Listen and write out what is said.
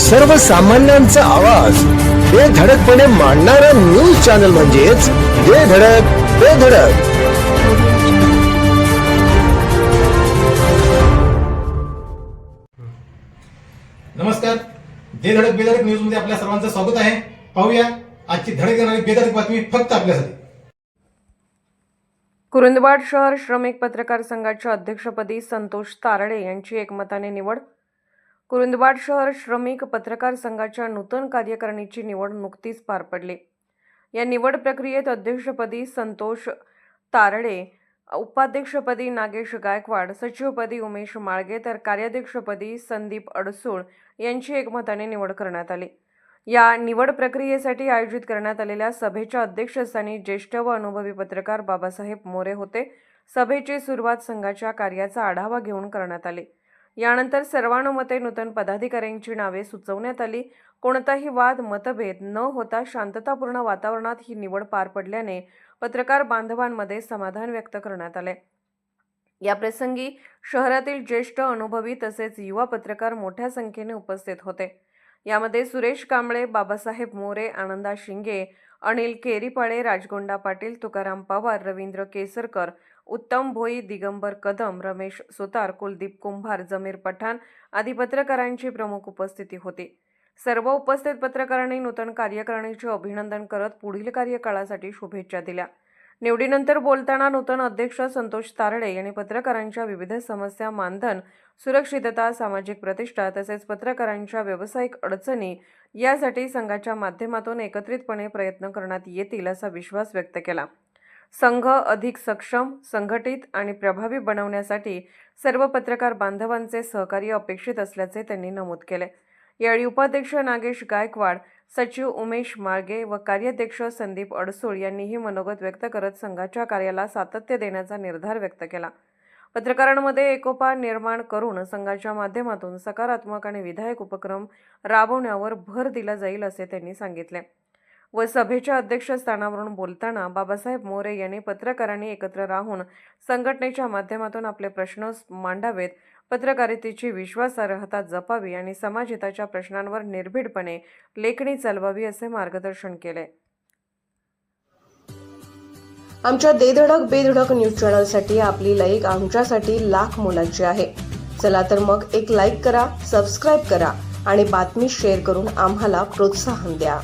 सर्वसामान्यांचा आवाज बेधडकपणे मांडणारा न्यूज चॅनल म्हणजेच बेधडक बेधडक. नमस्कार, बेधडक बेधडक न्यूज मध्ये आपल्या सर्वांचं स्वागत आहे. पाहूया आजची धडक देणारी बेधडक बातमी फक्त आपल्यासाठी. कुरुंदवाड शहर श्रमिक पत्रकार संघाच्या अध्यक्षपदी संतोष तारडे यांची एकमताने निवड. कुरुंदवाड शहर श्रमिक पत्रकार संघाच्या नूतन कार्यकारिणीची निवड नुकतीच पार पडली. या निवड प्रक्रियेत अध्यक्षपदी संतोष तारडे, उपाध्यक्षपदी नागेश गायकवाड, सचिवपदी उमेश माळगे तर कार्याध्यक्षपदी संदीप अडसूळ यांची एकमताने निवड करण्यात आली. या निवड प्रक्रियेसाठी आयोजित करण्यात आलेल्या सभेच्या अध्यक्षस्थानी ज्येष्ठ व अनुभवी पत्रकार बाबासाहेब मोरे होते. सभेची सुरुवात संघाच्या कार्याचा आढावा घेऊन करण्यात आली. यानंतर सर्वानुमते नूतन पदाधिकाऱ्यांची नावे सुचवण्यात आली. कोणताही वाद मतभेद न होता शांततापूर्ण वातावरणात ही निवड पार पडल्याने पत्रकार बांधवांमध्ये समाधान व्यक्त करण्यात आले. या प्रसंगी शहरातील ज्येष्ठ अनुभवी तसेच युवा पत्रकार मोठ्या संख्येने उपस्थित होते. यामध्ये सुरेश कांबळे, बाबासाहेब मोरे, आनंदा शिंगे, अनिल केरीपाळे, राजगोंडा पाटील, तुकाराम पवार, रवींद्र केसरकर, उत्तम भोई, दिगंबर कदम, रमेश सुतार, कुलदीप कुंभार, जमीर पठाण आदी पत्रकारांची प्रमुख उपस्थिती होती. सर्व उपस्थित पत्रकारांनी नूतन कार्यकारिणीचे अभिनंदन करत पुढील कार्यकाळासाठी शुभेच्छा दिल्या. निवडीनंतर बोलताना नूतन अध्यक्ष संतोष तारडे यांनी पत्रकारांच्या विविध समस्या, मानधन, सुरक्षितता, सामाजिक प्रतिष्ठा तसेच पत्रकारांच्या व्यावसायिक अडचणी यासाठी संघाच्या माध्यमातून एकत्रितपणे प्रयत्न करण्यात येतील असा विश्वास व्यक्त केला. संघ अधिक सक्षम, संघटित आणि प्रभावी बनवण्यासाठी सर्व पत्रकार बांधवांचे सहकार्य अपेक्षित असल्याचे त्यांनी नमूद केले. यावेळी उपाध्यक्ष नागेश गायकवाड, सचिव उमेश माळगे व कार्याध्यक्ष संदीप अडसूळ यांनीही मनोगत व्यक्त करत संघाच्या कार्याला सातत्य देण्याचा निर्धार व्यक्त केला. पत्रकारांमध्ये एकोपा निर्माण करून संघाच्या माध्यमातून सकारात्मक आणि विधायक उपक्रम राबवण्यावर भर दिला जाईल असे त्यांनी सांगितले. व सभेच्या अध्यक्षस्थानावरून बोलताना बाबासाहेब मोरे यांनी पत्रकारांनी एकत्र राहून संघटनेच्या माध्यमातून आपले प्रश्न मांडावेत, पत्रकारितेची विश्वासार्हता जपावी आणि समाजहिताच्या प्रश्नांवर निर्भीडपणे लेखणी चालवावी असे मार्गदर्शन केले. आमच्या देधडक बेधडक न्यूज चॅनलसाठी आपली लाईक आमच्यासाठी लाख मोलाची आहे. चला तर मग एक लाईक करा, सबस्क्राईब करा आणि बातमी शेअर करून आम्हाला प्रोत्साहन द्या.